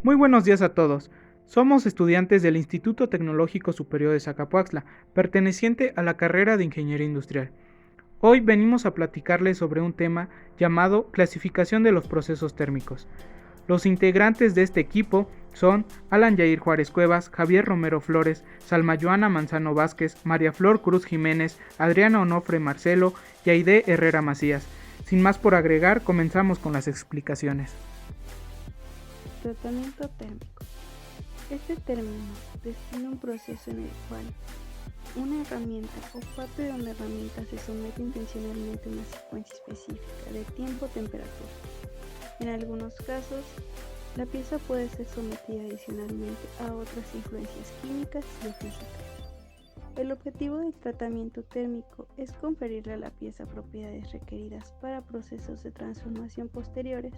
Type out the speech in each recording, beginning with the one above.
Muy buenos días a todos. Somos estudiantes del Instituto Tecnológico Superior de Zacapuaxtla, perteneciente a la carrera de Ingeniería Industrial. Hoy venimos a platicarles sobre un tema llamado clasificación de los procesos térmicos. Los integrantes de este equipo son Alan Yair Juárez Cuevas, Javier Romero Flores, Salma Joana Manzano Vázquez, María Flor Cruz Jiménez, Adriana Onofre Marcelo y Aide Herrera Macías. Sin más por agregar, comenzamos con las explicaciones. Tratamiento térmico. Este término describe un proceso en el cual una herramienta o parte de una herramienta se somete intencionalmente a una secuencia específica de tiempo-temperatura. En algunos casos, la pieza puede ser sometida adicionalmente a otras influencias químicas y físicas. El objetivo del tratamiento térmico es conferirle a la pieza propiedades requeridas para procesos de transformación posteriores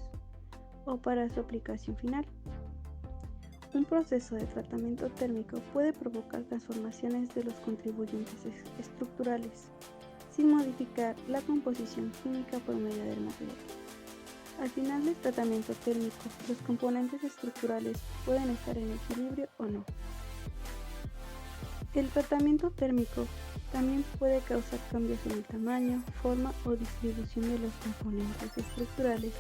o para su aplicación final. Un proceso de tratamiento térmico puede provocar transformaciones de los contribuyentes estructurales sin modificar la composición química por medio del material. Al final del tratamiento térmico, los componentes estructurales pueden estar en equilibrio o no. El tratamiento térmico también puede causar cambios en el tamaño, forma o distribución de los componentes estructurales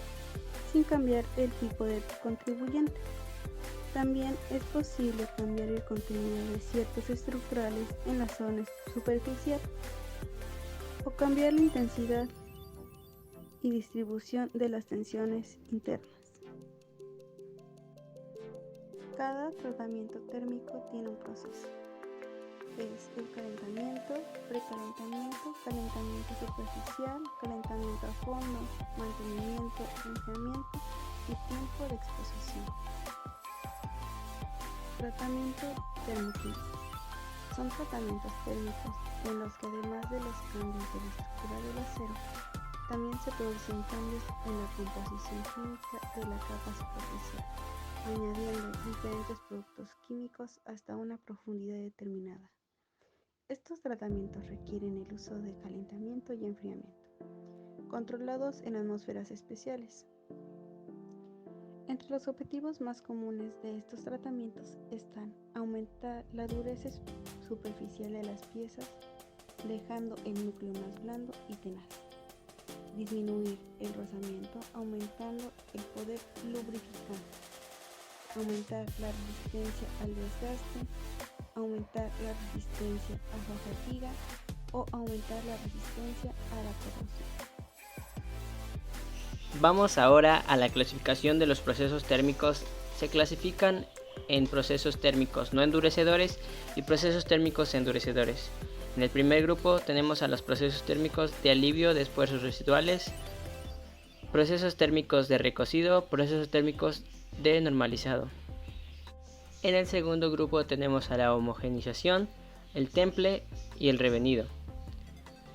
sin cambiar el tipo de contribuyente. También es posible cambiar el contenido de ciertos estructurales en la zona superficial o cambiar la intensidad y distribución de las tensiones internas. Cada tratamiento térmico tiene un proceso. Es el calentamiento, precalentamiento, calentamiento superficial, calentamiento a fondo, mantenimiento, enfriamiento y tiempo de exposición. Tratamiento térmico. Son tratamientos térmicos en los que además de los cambios de la estructura del acero, también se producen cambios en la composición química de la capa superficial, añadiendo diferentes productos químicos hasta una profundidad determinada. Estos tratamientos requieren el uso de calentamiento y enfriamiento, controlados en atmósferas especiales. Entre los objetivos más comunes de estos tratamientos están aumentar la dureza superficial de las piezas, dejando el núcleo más blando y tenaz, disminuir el rozamiento, aumentando el poder lubrificante, aumentar la resistencia al desgaste, aumentar la resistencia a la fatiga o aumentar la resistencia a la corrosión. Vamos ahora a la clasificación de los procesos térmicos. Se clasifican en procesos térmicos no endurecedores y procesos térmicos endurecedores. En el primer grupo tenemos a los procesos térmicos de alivio de esfuerzos residuales, procesos térmicos de recocido, procesos térmicos de normalizado. En el segundo grupo tenemos a la homogenización, el temple y el revenido.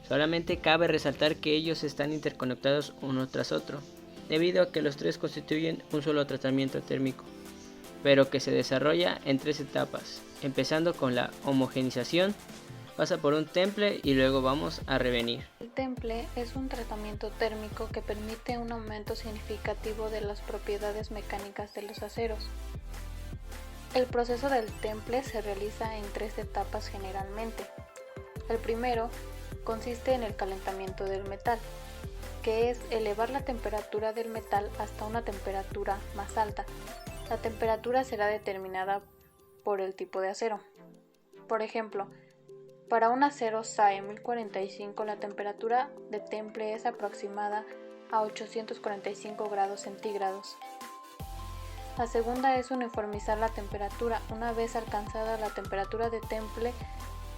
Solamente cabe resaltar que ellos están interconectados uno tras otro, debido a que los tres constituyen un solo tratamiento térmico, pero que se desarrolla en tres etapas, empezando con la homogenización, pasa por un temple y luego vamos a revenir. El temple es un tratamiento térmico que permite un aumento significativo de las propiedades mecánicas de los aceros. El proceso del temple se realiza en tres etapas generalmente. El primero consiste en el calentamiento del metal, que es elevar la temperatura del metal hasta una temperatura más alta. La temperatura será determinada por el tipo de acero. Por ejemplo, para un acero SAE 1045 la temperatura de temple es aproximada a 845 grados centígrados. La segunda es uniformizar la temperatura. Una vez alcanzada la temperatura de temple,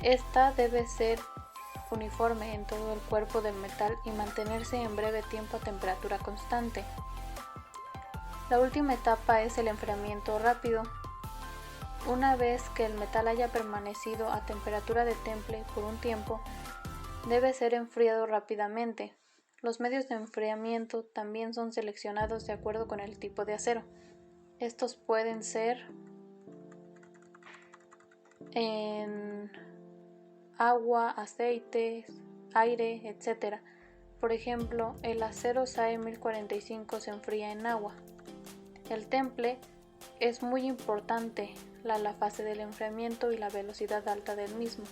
esta debe ser uniforme en todo el cuerpo del metal y mantenerse en breve tiempo a temperatura constante. La última etapa es el enfriamiento rápido. Una vez que el metal haya permanecido a temperatura de temple por un tiempo, debe ser enfriado rápidamente. Los medios de enfriamiento también son seleccionados de acuerdo con el tipo de acero. Estos pueden ser en agua, aceite, aire, etc. Por ejemplo, el acero SAE 1045 se enfría en agua. El temple es muy importante la fase del enfriamiento y la velocidad alta del mismo.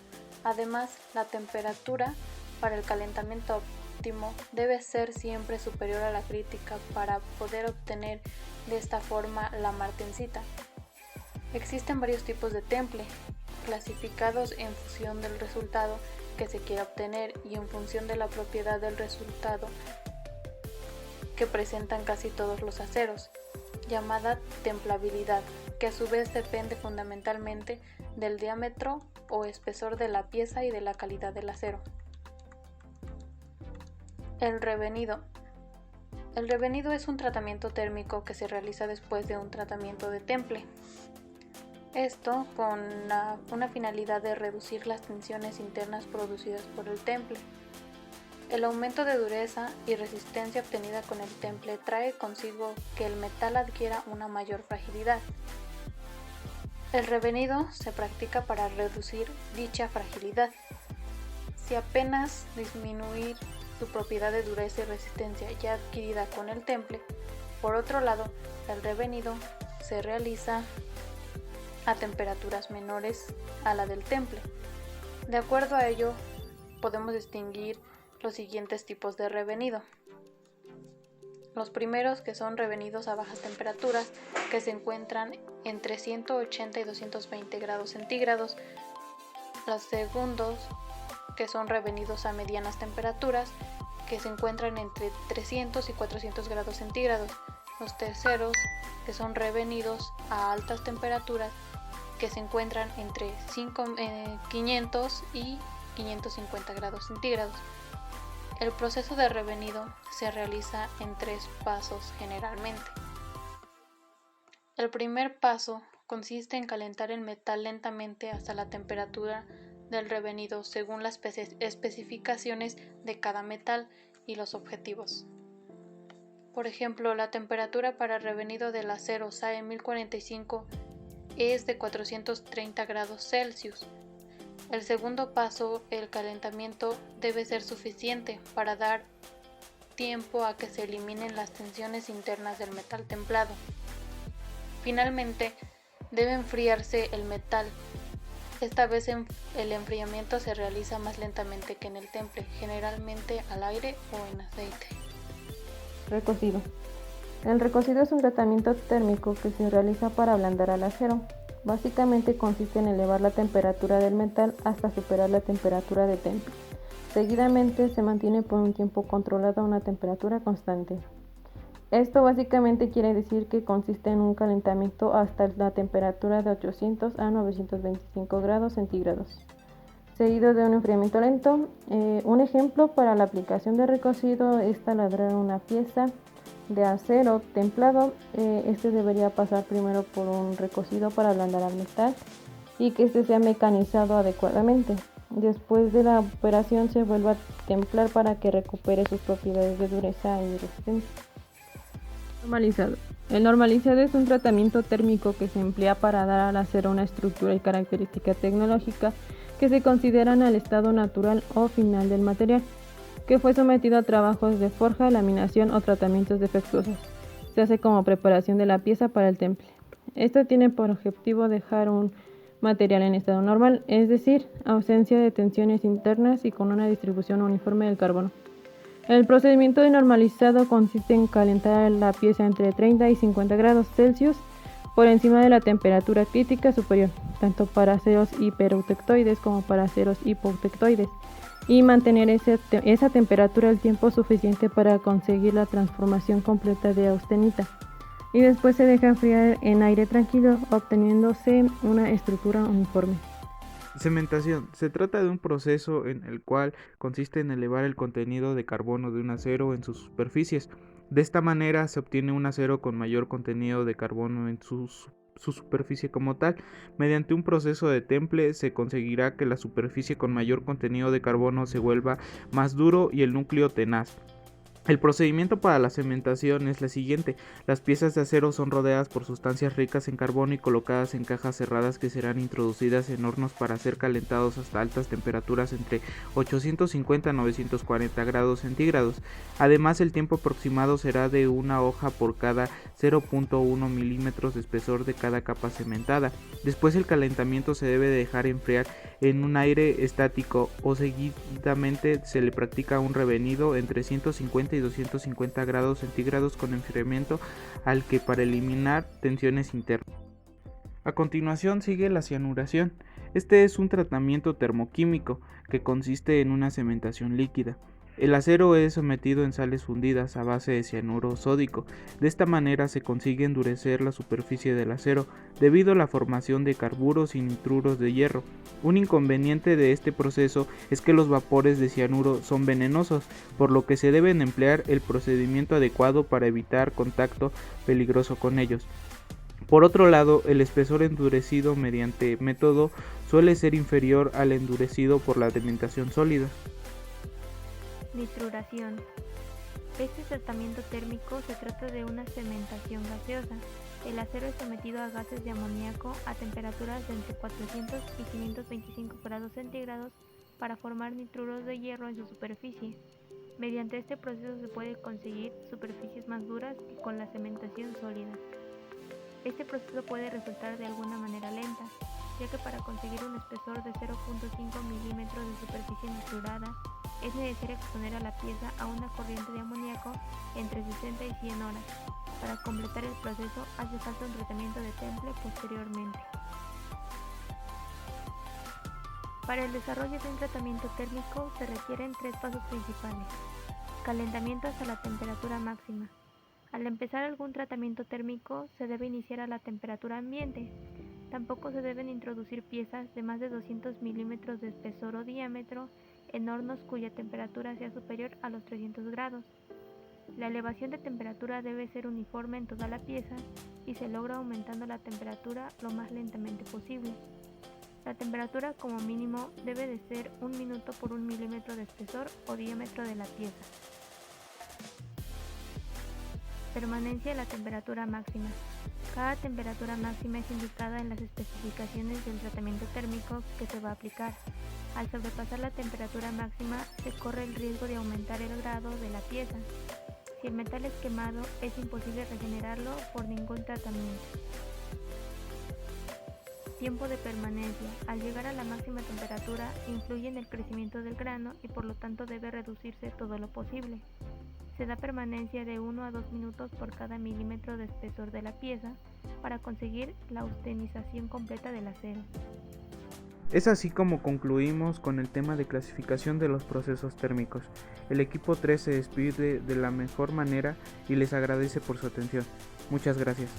Además, la temperatura para el calentamiento óptimo debe ser siempre superior a la crítica para poder obtener de esta forma la martensita. Existen varios tipos de temple, clasificados en función del resultado que se quiera obtener y en función de la propiedad del resultado que presentan casi todos los aceros, llamada templabilidad, que a su vez depende fundamentalmente del diámetro o espesor de la pieza y de la calidad del acero. El revenido. El revenido es un tratamiento térmico que se realiza después de un tratamiento de temple. Esto con una finalidad de reducir las tensiones internas producidas por el temple. El aumento de dureza y resistencia obtenida con el temple trae consigo que el metal adquiera una mayor fragilidad. El revenido se practica para reducir dicha fragilidad. Si apenas disminuir su propiedad de dureza y resistencia ya adquirida con el temple, por otro lado, el revenido se realiza a temperaturas menores a la del temple. De acuerdo a ello, podemos distinguir los siguientes tipos de revenido. Los primeros, que son revenidos a bajas temperaturas, que se encuentran entre 180 y 220 grados centígrados. Los segundos, que son revenidos a medianas temperaturas, que se encuentran entre 300 y 400 grados centígrados. Los terceros, que son revenidos a altas temperaturas, que se encuentran entre 500 y 550 grados centígrados. El proceso de revenido se realiza en 3 pasos generalmente. El primer paso consiste en calentar el metal lentamente hasta la temperatura del revenido según las especificaciones de cada metal y los objetivos. Por ejemplo, la temperatura para revenido del acero SAE 1045 es de 430 grados Celsius. El segundo paso, el calentamiento, debe ser suficiente para dar tiempo a que se eliminen las tensiones internas del metal templado. Finalmente, debe enfriarse el metal. Esta vez el enfriamiento se realiza más lentamente que en el temple, generalmente al aire o en aceite. Recocido. El recocido es un tratamiento térmico que se realiza para ablandar al acero. Básicamente consiste en elevar la temperatura del metal hasta superar la temperatura de temple. Seguidamente se mantiene por un tiempo controlado a una temperatura constante. Esto básicamente quiere decir que consiste en un calentamiento hasta la temperatura de 800 a 925 grados centígrados, seguido de un enfriamiento lento. Un ejemplo para la aplicación de recocido es taladrar una pieza de acero templado. Este debería pasar primero por un recocido para ablandar al metal y que este sea mecanizado adecuadamente. Después de la operación se vuelve a templar para que recupere sus propiedades de dureza y resistencia. Normalizado. El normalizado es un tratamiento térmico que se emplea para dar al acero una estructura y característica tecnológica que se consideran al estado natural o final del material, que fue sometido a trabajos de forja, laminación o tratamientos defectuosos. Se hace como preparación de la pieza para el temple. Esto tiene por objetivo dejar un material en estado normal, es decir, ausencia de tensiones internas y con una distribución uniforme del carbono. El procedimiento de normalizado consiste en calentar la pieza entre 30 y 50 grados Celsius por encima de la temperatura crítica superior, tanto para aceros hiperutectoides como para aceros hipotectoides, y mantener esa temperatura el tiempo suficiente para conseguir la transformación completa de austenita. Y después se deja enfriar en aire tranquilo, obteniéndose una estructura uniforme. Cementación. Se trata de un proceso en el cual consiste en elevar el contenido de carbono de un acero en sus superficies. De esta manera se obtiene un acero con mayor contenido de carbono en su superficie como tal. Mediante un proceso de temple se conseguirá que la superficie con mayor contenido de carbono se vuelva más duro y el núcleo tenaz. El procedimiento para la cementación es la siguiente. Las piezas de acero son rodeadas por sustancias ricas en carbono y colocadas en cajas cerradas que serán introducidas en hornos para ser calentados hasta altas temperaturas entre 850 a 940 grados centígrados. Además, el tiempo aproximado será de una hoja por cada 0.1 milímetros de espesor de cada capa cementada. Después el calentamiento se debe dejar enfriar en un aire estático o seguidamente se le practica un revenido entre 150 y 250 grados centígrados con enfriamiento al que para eliminar tensiones internas. A continuación sigue la cianuración. Este es un tratamiento termoquímico que consiste en una cementación líquida. El acero es sometido en sales fundidas a base de cianuro sódico. De esta manera se consigue endurecer la superficie del acero debido a la formación de carburos y nitruros de hierro. Un inconveniente de este proceso es que los vapores de cianuro son venenosos, por lo que se deben emplear el procedimiento adecuado para evitar contacto peligroso con ellos. Por otro lado, el espesor endurecido mediante método suele ser inferior al endurecido por la cementación sólida. Nitruración. Este tratamiento térmico se trata de una cementación gaseosa. El acero es sometido a gases de amoníaco a temperaturas de entre 400 y 525 grados centígrados para formar nitruros de hierro en su superficie. Mediante este proceso se puede conseguir superficies más duras que con la cementación sólida. Este proceso puede resultar de alguna manera lenta, ya que para conseguir un espesor de 0.5 milímetros de superficie nitrurada es necesario exponer a la pieza a una corriente de amoníaco entre 60 y 100 horas. Para completar el proceso hace falta un tratamiento de temple posteriormente. Para el desarrollo de un tratamiento térmico se requieren 3 pasos principales. Calentamiento hasta la temperatura máxima. Al empezar algún tratamiento térmico se debe iniciar a la temperatura ambiente. Tampoco se deben introducir piezas de más de 200 milímetros de espesor o diámetro en hornos cuya temperatura sea superior a los 300 grados. La elevación de temperatura debe ser uniforme en toda la pieza y se logra aumentando la temperatura lo más lentamente posible. La temperatura como mínimo debe de ser 1 minuto por 1 milímetro de espesor o diámetro de la pieza. Permanencia de la temperatura máxima. Cada temperatura máxima es indicada en las especificaciones del tratamiento térmico que se va a aplicar. Al sobrepasar la temperatura máxima, se corre el riesgo de aumentar el grado de la pieza. Si el metal es quemado, es imposible regenerarlo por ningún tratamiento. Tiempo de permanencia. Al llegar a la máxima temperatura, influye en el crecimiento del grano y por lo tanto debe reducirse todo lo posible. Se da permanencia de 1 a 2 minutos por cada milímetro de espesor de la pieza para conseguir la austenización completa del acero. Es así como concluimos con el tema de clasificación de los procesos térmicos. El equipo 3 se despide de la mejor manera y les agradece por su atención. Muchas gracias.